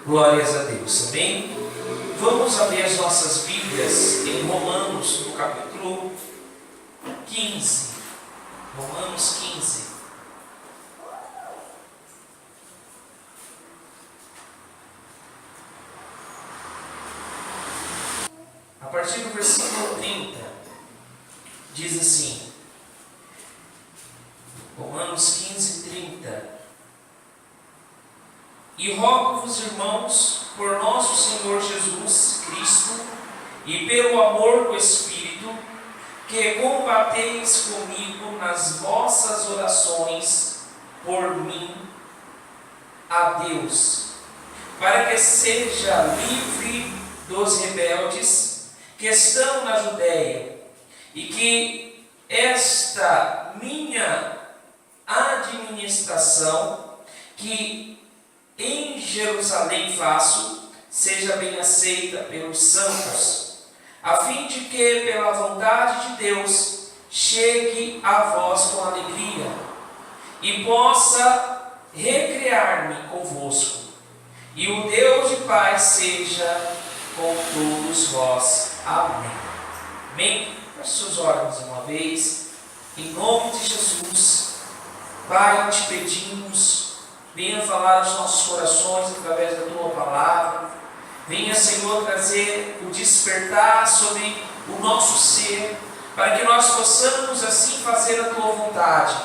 Glórias a Deus, amém? Vamos abrir as nossas Bíblias em Romanos, no capítulo 15. Romanos 15. A partir do versículo 30, diz assim, Romanos 15, 30. E rogo-vos, irmãos, por nosso Senhor Jesus Cristo e pelo amor do Espírito, que combateis comigo nas vossas orações por mim a Deus, para que seja livre dos rebeldes que estão na Judéia, e que esta minha administração, que em Jerusalém faço, seja bem aceita pelos santos, a fim de que, pela vontade de Deus, chegue a vós com alegria, e possa recrear-me convosco, e o Deus de paz seja com todos vós. Amém. Amém? Feche seus olhos uma vez, em nome de Jesus. Pai, te pedimos, venha falar aos nossos corações através da Tua Palavra. Venha, Senhor, trazer o despertar sobre o nosso ser, para que nós possamos assim fazer a Tua vontade.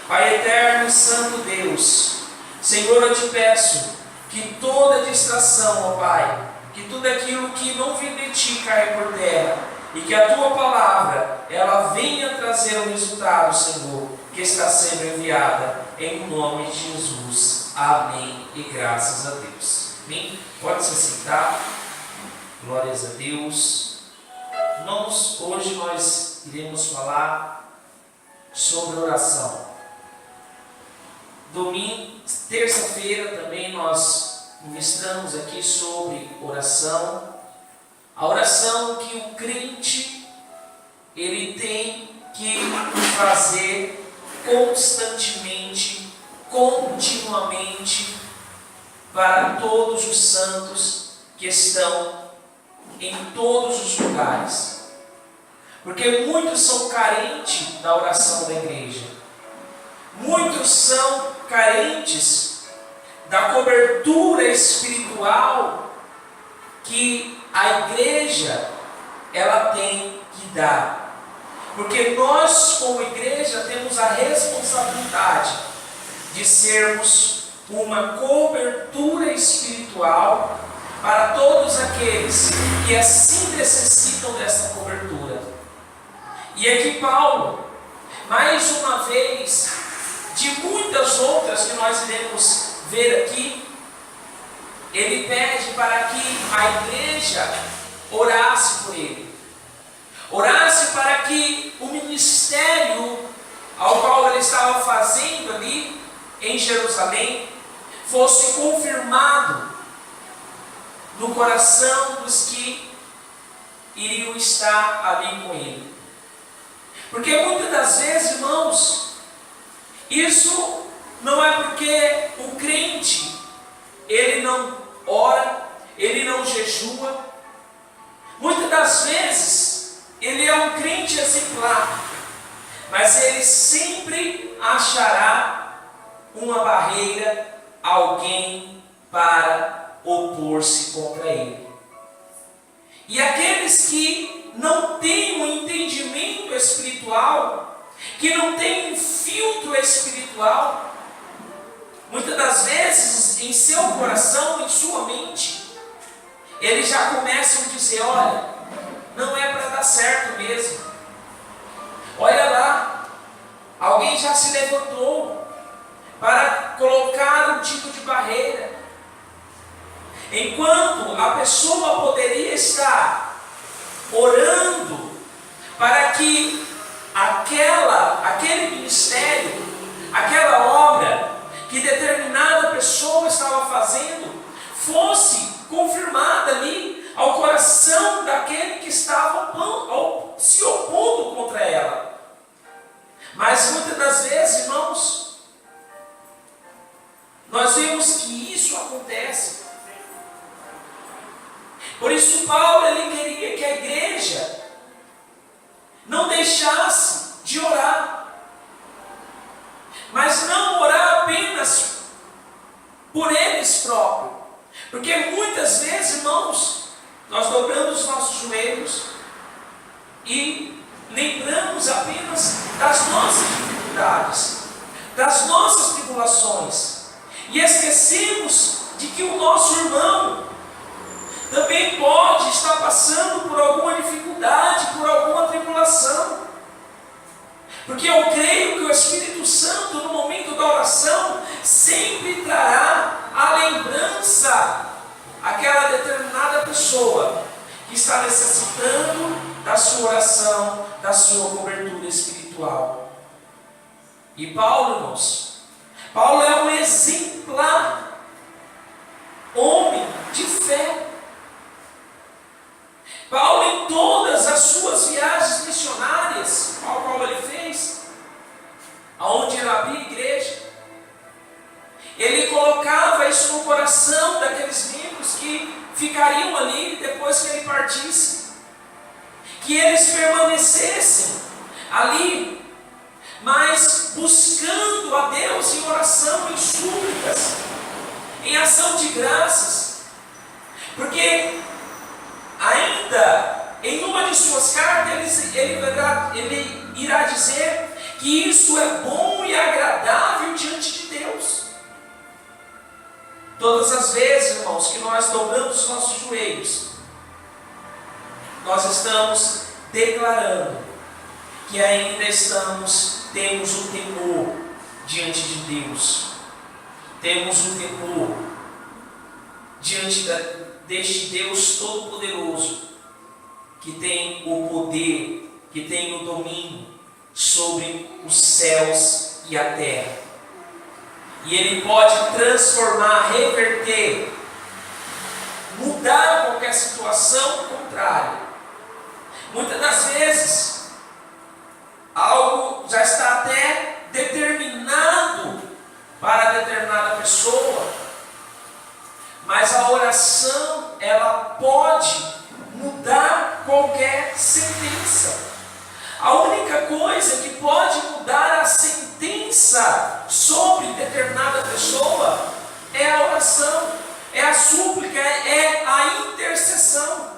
Pai eterno e santo Deus, Senhor, eu te peço que toda distração, ó Pai, que tudo aquilo que não vem de Ti caia por terra, e que a Tua Palavra, ela venha trazer o resultado, Senhor, que está sendo enviada, em nome de Jesus. Amém e graças a Deus. Amém? Pode se sentar. Glórias a Deus. Hoje nós iremos falar sobre oração. Terça-feira também nós ministramos aqui sobre oração. A oração que o crente ele tem que fazer constantemente, continuamente, para todos os santos que estão em todos os lugares. Porque muitos são carentes da oração da igreja. Muitos são carentes da cobertura espiritual que a igreja ela tem que dar. Porque nós, como igreja, temos a responsabilidade de sermos uma cobertura espiritual para todos aqueles que assim necessitam dessa cobertura. E aqui Paulo, mais uma vez, de muitas outras que nós iremos ver aqui, ele pede para que a igreja orasse por ele. Orasse para que o ministério ao qual ele estava fazendo ali em Jerusalém fosse confirmado no coração dos que iriam estar ali com ele. Porque muitas das vezes, irmãos, isso não é porque o crente ele não ora, ele não jejua. Muitas das vezes ele é um crente exemplar, mas ele sempre achará uma barreira, alguém para opor-se contra ele. E aqueles que não têm um entendimento espiritual, que não têm um filtro espiritual, muitas das vezes em seu coração, em sua mente, eles já começam a dizer: olha, não é para dar certo mesmo. Olha lá, alguém já se levantou para colocar um tipo de barreira, enquanto a pessoa poderia estar orando para que aquele ministério, aquela obra que determinada pessoa estava fazendo, fosse confirmada ali ao coração daquele que estava se opondo contra ela. Mas muitas das vezes, irmãos, nós vemos que isso acontece. Por isso Paulo ele queria que a igreja não deixasse de orar, mas não orar apenas por eles próprios, porque muitas vezes, irmãos, nós dobramos os nossos joelhos e lembramos apenas das nossas dificuldades, das nossas tribulações, e esquecemos de que o nosso irmão também pode estar passando por alguma dificuldade, por alguma tribulação. Porque eu creio que o Espírito Santo, no momento da oração, sempre trará a lembrança àquela determinada pessoa que está necessitando da sua oração, da sua cobertura espiritual. E Paulo, irmãos, Paulo é um exemplar homem de fé. Paulo, em todas as suas viagens missionárias, qual ele fez, aonde ele abria igreja, ele colocava isso no coração daqueles membros que ficariam ali depois que ele partisse, que eles permanecessem ali, mas buscando a Deus em oração, em súplicas, em ação de graças, porque ainda em uma de suas cartas ele irá dizer que isso é bom e agradável diante de Deus. Todas as vezes, irmãos, que nós dobramos os nossos joelhos, nós estamos declarando que ainda temos um temor diante de Deus, temos um temor diante deste Deus Todo-Poderoso, que tem o poder, que tem o domínio sobre os céus e a terra. E Ele pode transformar, reverter, mudar qualquer situação contrária. Muitas das vezes, algo já está até determinado para determinada pessoa, mas a oração, ela pode mudar qualquer sentença. A única coisa que pode mudar a sentença sobre determinada pessoa é a oração, é a súplica, é a intercessão.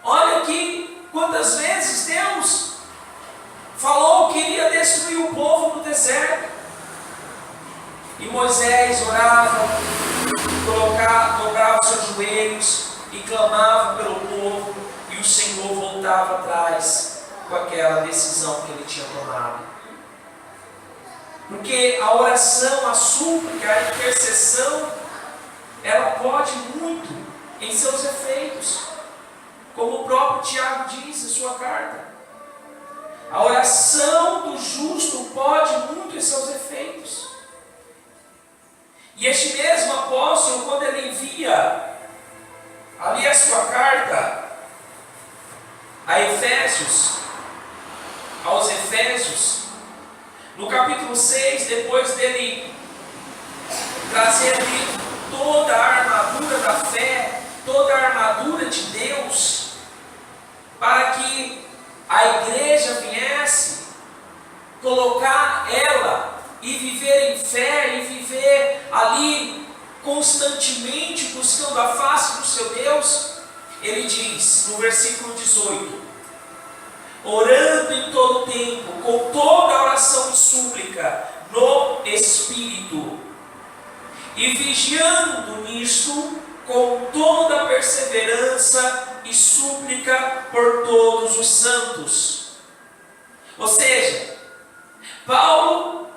Olha aqui quantas vezes Deus falou que iria destruir o povo no deserto. E Moisés orava, dobrava os seus joelhos e clamava pelo povo, e o Senhor voltava atrás com aquela decisão que ele tinha tomado. Porque a oração, a súplica, a intercessão, ela pode muito em seus efeitos, como o próprio Tiago diz em sua carta. A oração do justo pode muito em seus efeitos. E este mesmo apóstolo, quando ele envia ali a sua carta aos Efésios, no capítulo 6, depois dele trazer ali toda a armadura da fé, toda a armadura de Deus, para que a igreja viesse colocar ela e viver em fé, e viver ali constantemente buscando a face do seu Deus, ele diz no versículo 18: orando em todo tempo, com toda a oração e súplica no Espírito, e vigiando nisto com toda a perseverança e súplica por todos os santos. Ou seja, Paulo,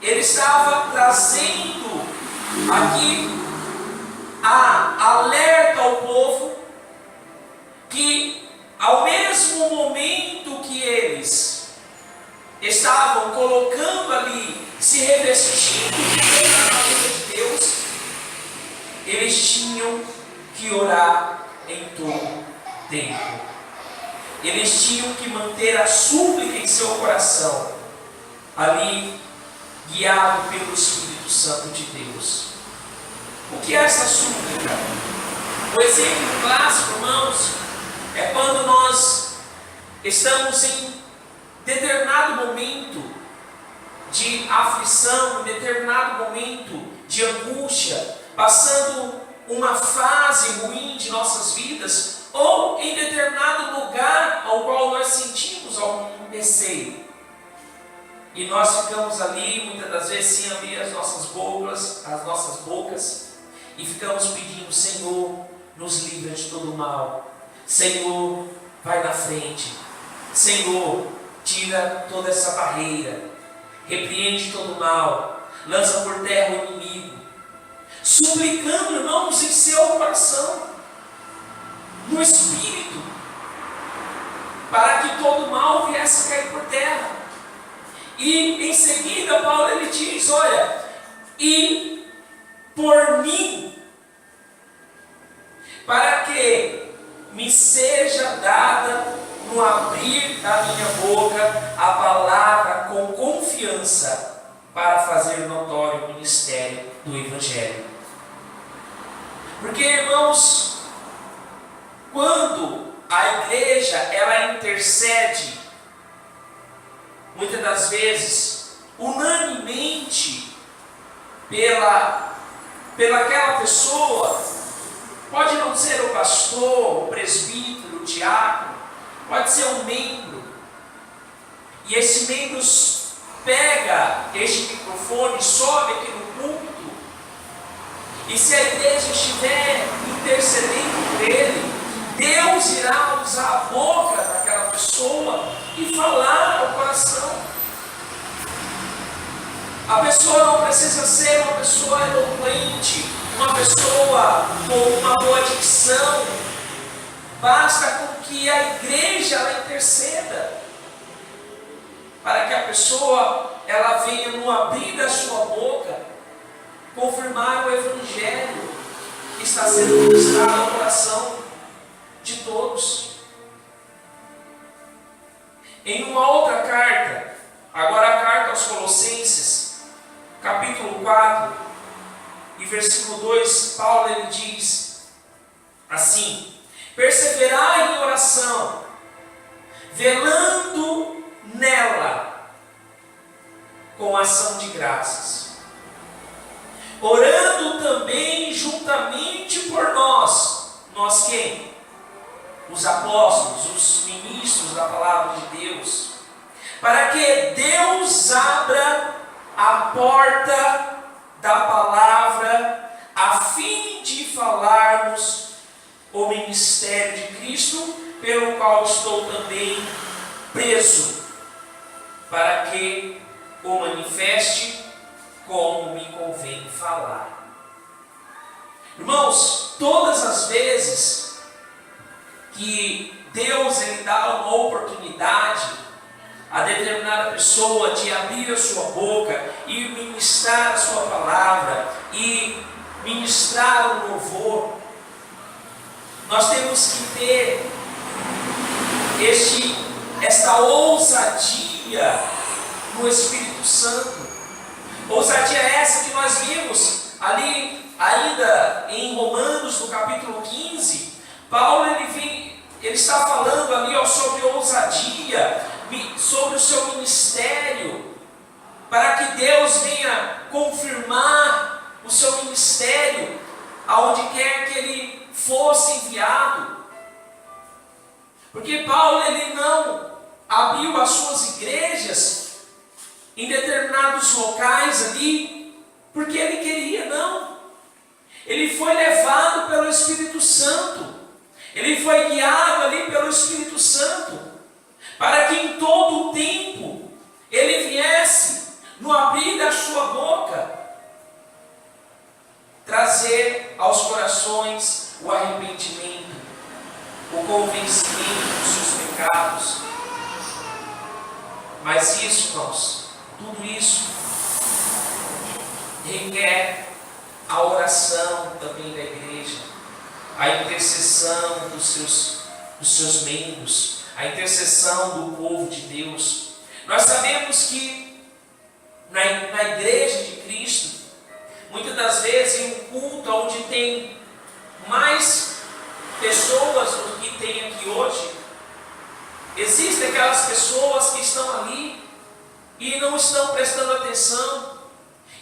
ele estava trazendo aqui a alerta ao povo que, ao mesmo momento que eles estavam colocando ali, se revestindo de toda a armadura de Deus, eles tinham que orar em todo tempo. Eles tinham que manter a súplica em seu coração, ali guiado pelo Espírito Santo de Deus. O que é essa súplica? O exemplo clássico, irmãos, é quando nós estamos em determinado momento de aflição, em determinado momento de angústia, passando uma fase ruim de nossas vidas, ou em determinado lugar ao qual nós sentimos algum receio. E nós ficamos ali, muitas das vezes, sem abrir as nossas bocas, e ficamos pedindo: Senhor, nos livra de todo mal. Senhor, vai na frente. Senhor, tira toda essa barreira. Repreende todo o mal. Lança por terra o inimigo. Suplicando, irmãos, em seu coração, no Espírito, para que todo mal viesse a cair por terra. E em seguida, Paulo ele diz: olha, e por mim, para que me seja dada no abrir da minha boca a palavra com confiança, para fazer notório o ministério do Evangelho. Porque, irmãos, quando a igreja ela intercede, muitas das vezes, unanimemente, pelaquela pessoa, pode não ser o pastor, o presbítero, o diácono, pode ser um membro, e esse membro pega este microfone, sobe aqui no púlpito, e se a igreja estiver intercedendo por ele, Deus irá usar a boca daquela pessoa e falar ao coração. A pessoa não precisa ser uma pessoa eloquente, uma pessoa com uma boa dicção. Basta com que a igreja ela interceda, para que a pessoa ela venha no abrir da sua boca confirmar o Evangelho que está sendo ministrado ao coração de todos. Em uma outra carta, agora a carta aos Colossenses, capítulo 4, e versículo 2, Paulo ele diz assim: perseverai em oração, velando nela com ação de graças, orando também juntamente por nós. Nós quem? Os apóstolos, os ministros da palavra de Deus, para que Deus abra a porta da palavra, a fim de falarmos o ministério de Cristo, pelo qual estou também preso, para que o manifeste como me convém falar. Irmãos, todas as vezes que Deus ele dá uma oportunidade a determinada pessoa de abrir a sua boca e ministrar a sua palavra e ministrar o louvor, nós temos que ter esta ousadia no Espírito Santo. Ousadia essa que nós vimos ali ainda em Romanos, no capítulo 15. Paulo ele está falando ali sobre ousadia, sobre o seu ministério, para que Deus venha confirmar o seu ministério aonde quer que ele fosse enviado. Porque Paulo ele não abriu as suas igrejas em determinados locais ali porque ele queria, não. Ele foi levado pelo Espírito Santo. Ele foi guiado ali pelo Espírito Santo, para que em todo o tempo ele viesse, no abrir da sua boca, trazer aos corações o arrependimento, o convencimento dos seus pecados. Mas isso, irmãos, tudo isso requer a oração também da igreja, a intercessão dos seus membros, a intercessão do povo de Deus. Nós sabemos que na igreja de Cristo, muitas das vezes em um culto onde tem mais pessoas do que tem aqui hoje, existem aquelas pessoas que estão ali e não estão prestando atenção,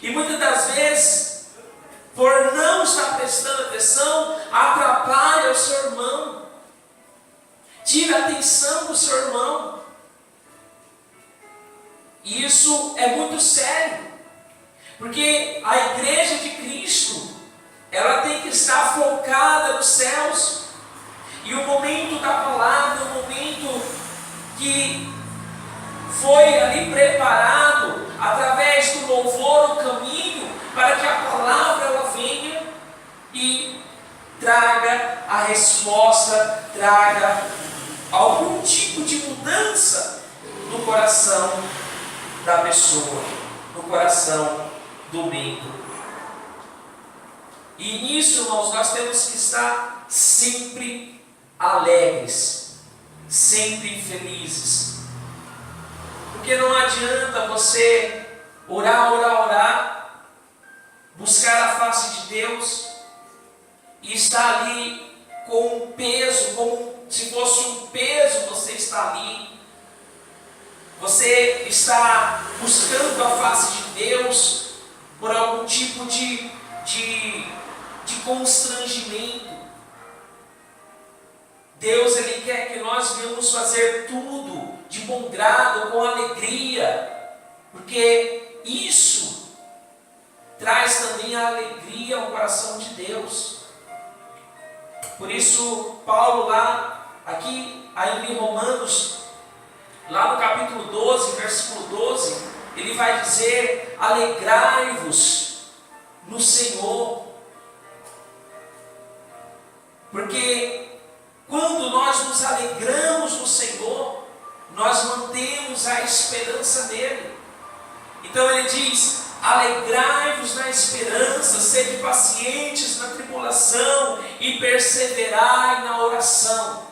e muitas das vezes, por não estar prestando atenção, atrapalha o seu irmão, tira a atenção do seu irmão. E isso é muito sério, porque a igreja de Cristo, ela tem que estar focada nos céus, e o momento da palavra, o momento que foi ali preparado através do louvor, o caminho para que a palavra ela venha e traga a resposta, traga algum tipo de mudança no coração da pessoa, no coração do membro. E nisso, irmãos, nós temos que estar sempre alegres, sempre felizes. Porque não adianta você orar, buscar a face de Deus e estar ali com um peso, como se fosse um peso, você está ali. Você está buscando a face de Deus por algum tipo de constrangimento. Deus, Ele quer que nós venhamos fazer tudo de bom grado, com alegria, porque isso traz também a alegria ao coração de Deus. Por isso, Paulo aqui ainda em Romanos, lá no capítulo 12, versículo 12, ele vai dizer: alegrai-vos no Senhor. Porque quando nós nos alegramos no Senhor, nós mantemos a esperança nele. Então ele diz: alegrai-vos na esperança, sede pacientes na tribulação e perseverai na oração.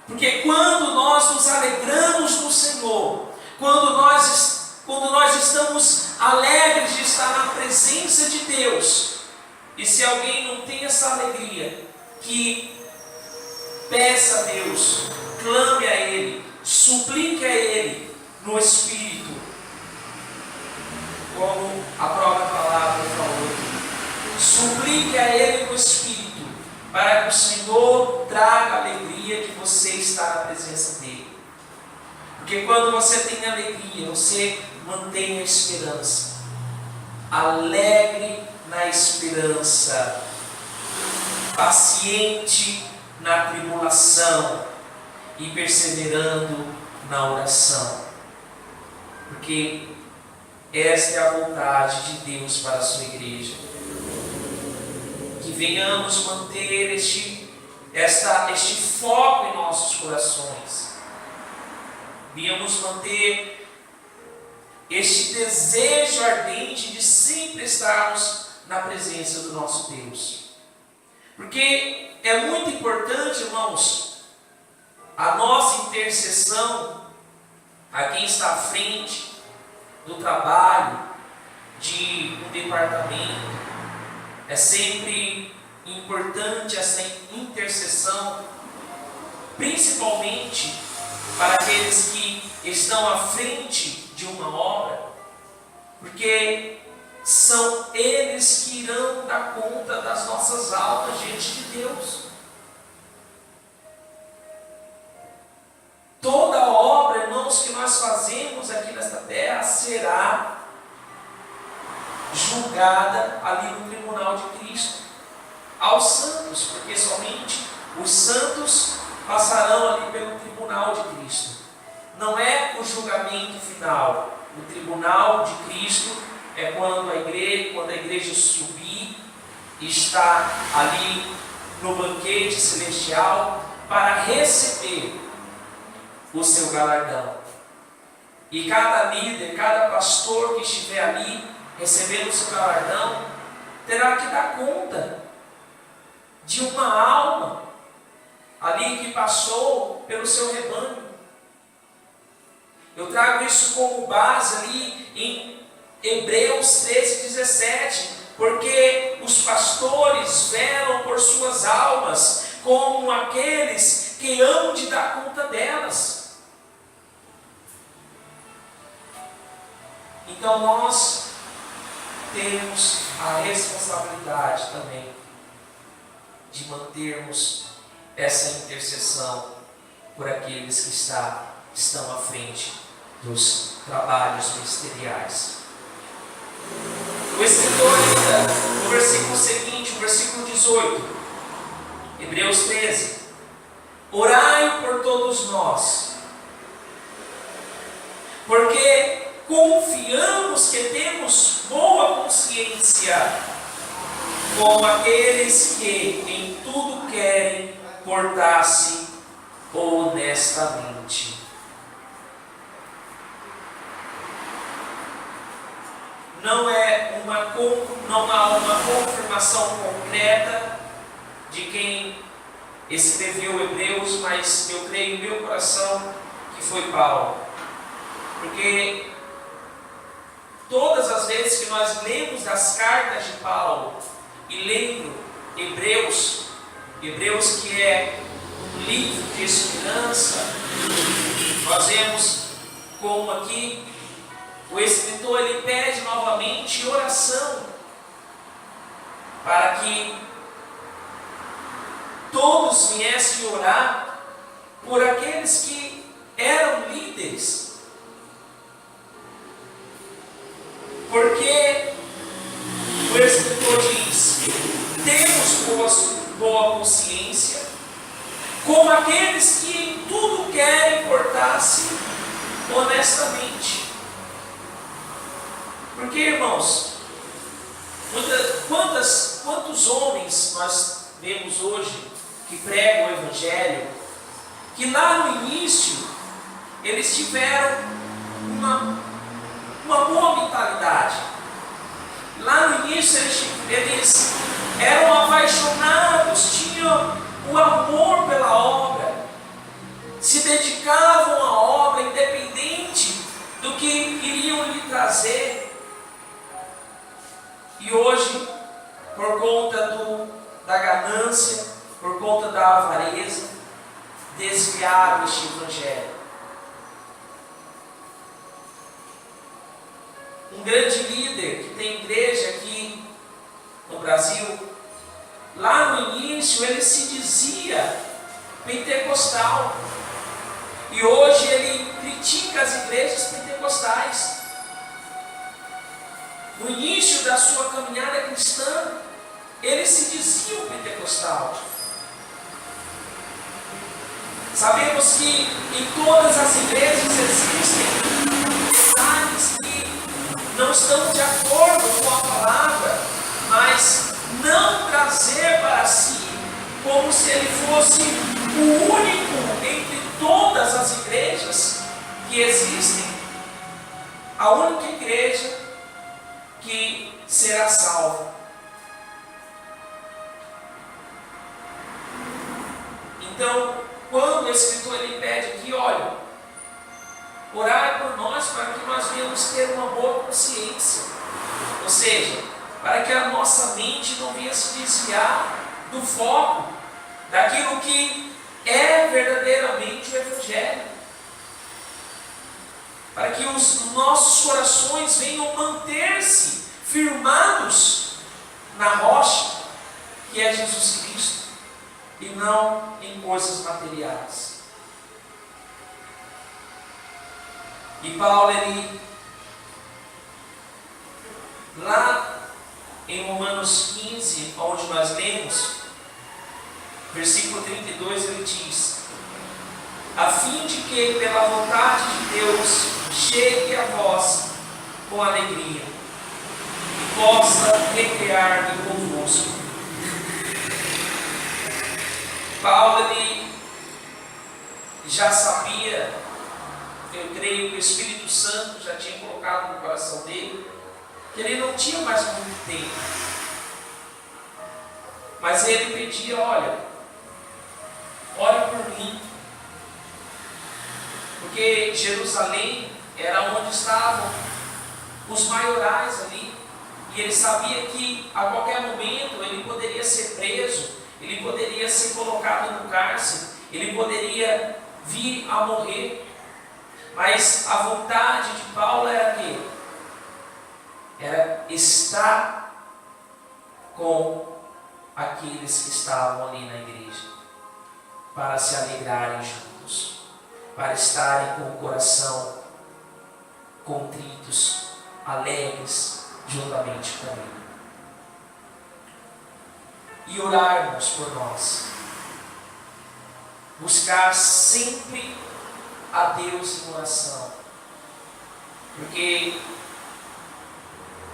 Porque quando nós nos alegramos no Senhor, quando nós estamos alegres de estar na presença de Deus, e se alguém não tem essa alegria, que peça a Deus, clame a Ele, suplique a Ele no Espírito, como a própria palavra falou. Suplique a Ele no Espírito, para que o Senhor traga a alegria de você estar na presença dEle. Porque quando você tem alegria, você mantém a esperança. Alegre na esperança, paciente na tribulação e perseverando na oração. Porque esta é a vontade de Deus para a sua igreja. Que venhamos manter este foco em nossos corações. Venhamos manter este desejo ardente de sempre estarmos na presença do nosso Deus. Porque é muito importante, irmãos, a nossa intercessão a quem está à frente do trabalho, de um departamento. É sempre importante essa intercessão, principalmente para aqueles que estão à frente de uma obra, porque são eles que irão dar conta das nossas almas diante de Deus. Toda obra, irmãos, que nós fazemos aqui nesta terra será julgada ali no tribunal de Cristo aos santos, porque somente os santos passarão ali pelo tribunal de Cristo. Não é o julgamento final. O tribunal de Cristo é quando a igreja subir e está ali no banquete celestial para receber o seu galardão. E cada líder, cada pastor que estiver ali recebendo o seu galardão, terá que dar conta de uma alma ali que passou pelo seu rebanho. Eu trago isso como base ali em Hebreus 13:17, porque os pastores velam por suas almas, como aqueles que hão de dar conta delas. Então nós temos a responsabilidade também de mantermos essa intercessão por aqueles que estão à frente dos trabalhos ministeriais. O escritor ainda, no versículo seguinte, o versículo 18, Hebreus 13: orai por todos nós, porque confiamos que temos boa consciência, como aqueles que em tudo querem portar-se honestamente. Não há uma confirmação concreta de quem escreveu Hebreus, mas eu creio em meu coração que foi Paulo. Porque todas as vezes que nós lemos as cartas de Paulo e lendo Hebreus que é um livro de esperança, nós vemos como aqui o escritor ele pede novamente oração para que todos viessem orar por aqueles que eram líderes. Porque o escritor diz: temos boa consciência, como aqueles que em tudo querem portar-se honestamente. Porque, irmãos, quantos homens nós vemos hoje que pregam o Evangelho, que lá no início eles tiveram uma boa mentalidade. Lá no início eles eram apaixonados, tinham o amor pela obra, se dedicavam à obra independente do que iriam lhe trazer. E hoje, por conta da ganância, por conta da avareza, desviaram este Evangelho. Um grande líder que tem igreja aqui no Brasil, lá no início ele se dizia pentecostal, e hoje ele critica as igrejas pentecostais. No início da sua caminhada cristã, ele se dizia pentecostal. Sabemos que em todas as igrejas existem detalhes que não estão de acordo com a palavra, mas não trazer para si como se ele fosse o único entre todas as igrejas que existem, a única igreja que será salva. Então, quando o escritor ele pede aqui, olha, orai por nós para que nós venhamos ter uma boa consciência, ou seja, para que a nossa mente não venha se desviar do foco, daquilo que é verdadeiramente o Evangelho, para que os nossos corações venham manter-se firmados na rocha, que é Jesus Cristo, e não em coisas materiais. E Paulo, ele, lá em Romanos 15, onde nós lemos, versículo 32, ele diz: a fim de que, pela vontade de Deus, chegue a vós com alegria, e possa recrear-me convosco. Paulo, ele já sabia, eu creio que o Espírito Santo já tinha colocado no coração dele, que ele não tinha mais muito tempo. Mas ele pedia, olha, ore por mim. Porque Jerusalém era onde estavam os maiorais ali, e ele sabia que a qualquer momento ele poderia ser preso, ele poderia ser colocado no cárcere, ele poderia vir a morrer. Mas a vontade de Paulo era quê? Era estar com aqueles que estavam ali na igreja, para se alegrarem juntos, para estarem com o coração contritos, alegres, juntamente com ele. E orarmos por nós, buscar sempre a Deus em oração, porque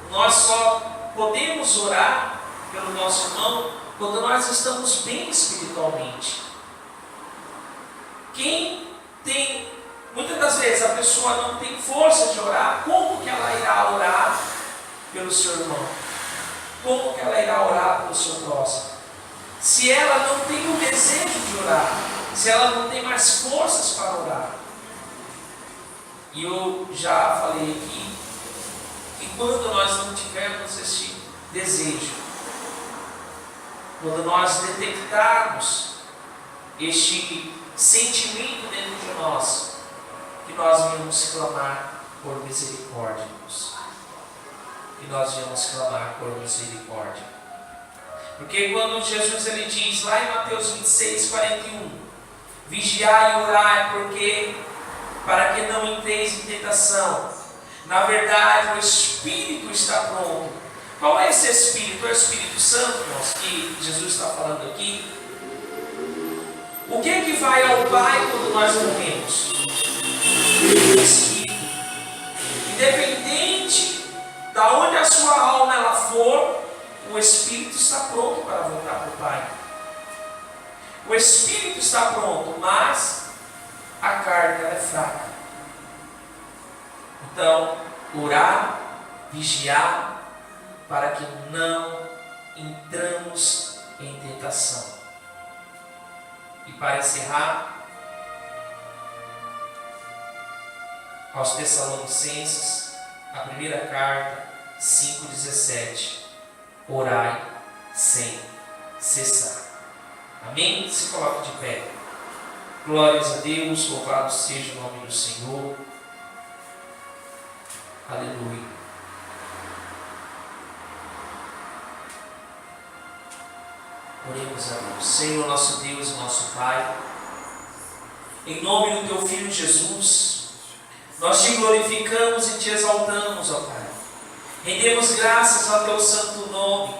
nós só podemos orar pelo nosso irmão quando nós estamos bem espiritualmente. Quem tem, muitas das vezes a pessoa não tem força de orar, como que ela irá orar pelo seu irmão? Como que ela irá orar pelo seu próximo? Se ela não tem o desejo de orar, se ela não tem mais forças para orar. E eu já falei aqui que quando nós não tivermos esse desejo, quando nós detectarmos este sentimento dentro de nós, que nós viemos clamar por misericórdia, que nós viemos clamar por misericórdia. Porque quando Jesus ele diz lá em Mateus 26, 41, vigiai e orai, porque para que não entreis em tentação. Na verdade, o Espírito está pronto. Qual é esse Espírito? É o Espírito Santo, irmãos, que Jesus está falando aqui. O que é que vai ao Pai quando nós morremos? O Espírito. Independente de onde a sua alma ela for, o Espírito está pronto para voltar para o Pai. O Espírito está pronto, mas a carne ela é fraca. Então, orar, vigiar, para que não entramos em tentação. E para encerrar, aos Tessalonicenses, a primeira carta, 5,17, orai sem cessar. Amém? Se coloque de pé. Glórias a Deus, louvado seja o nome do Senhor. Aleluia. Oremos a Deus. Senhor, nosso Deus e nosso Pai, em nome do Teu Filho Jesus, nós Te glorificamos e Te exaltamos, ó Pai. Rendemos graças ao Teu santo nome.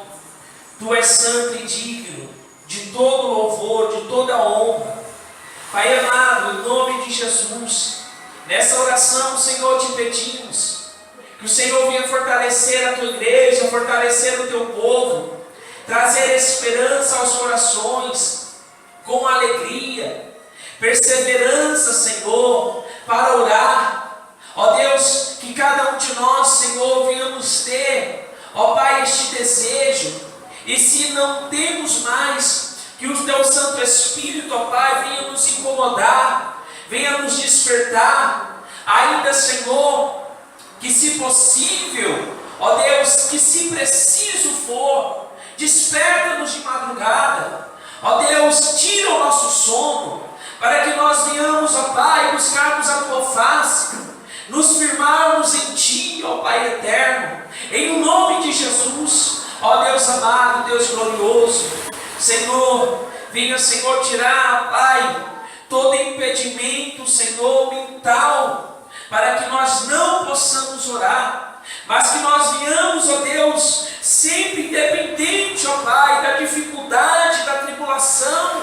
Tu és santo e digno de todo louvor, de toda honra. Pai amado, em nome de Jesus, nessa oração, Senhor, Te pedimos que o Senhor venha fortalecer a Tua igreja, fortalecer o Teu povo, trazer esperança aos corações, com alegria, perseverança, Senhor, para orar. Ó Deus, que cada um de nós, Senhor, venhamos ter, ó Pai, este desejo. E se não temos mais, que o Teu Santo Espírito, ó Pai, venha nos incomodar, venha nos despertar. Ainda, Senhor, que se possível, ó Deus, que se preciso for, desperta-nos de madrugada. Ó Deus, tira o nosso sono, para que nós venhamos, ó Pai, buscarmos a Tua face, nos firmarmos em Ti, ó Pai eterno, em nome de Jesus. Ó Deus amado, Deus glorioso, Senhor, venha, Senhor, tirar, Pai, todo impedimento, Senhor, mental, para que nós não possamos orar, mas que nós venhamos, ó Deus, sempre independente, ó Pai, da dificuldade, da tribulação,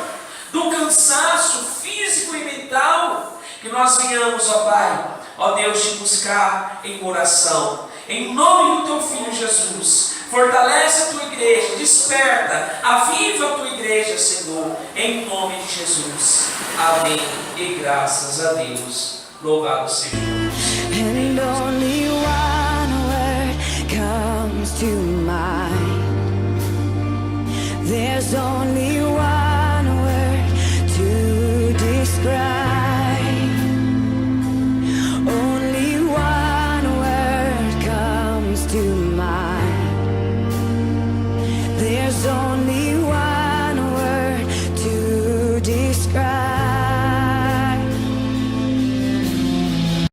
do cansaço físico e mental, que nós venhamos, ó Pai, ó Deus, te buscar em oração, em nome do Teu Filho Jesus. Fortalece a Tua igreja, desperta, aviva a Tua igreja, Senhor, em nome de Jesus. Amém e graças a Deus. Louvado seja o nome do Senhor. And only one word comes to mind. There's only one word to describe. Only one word comes There's only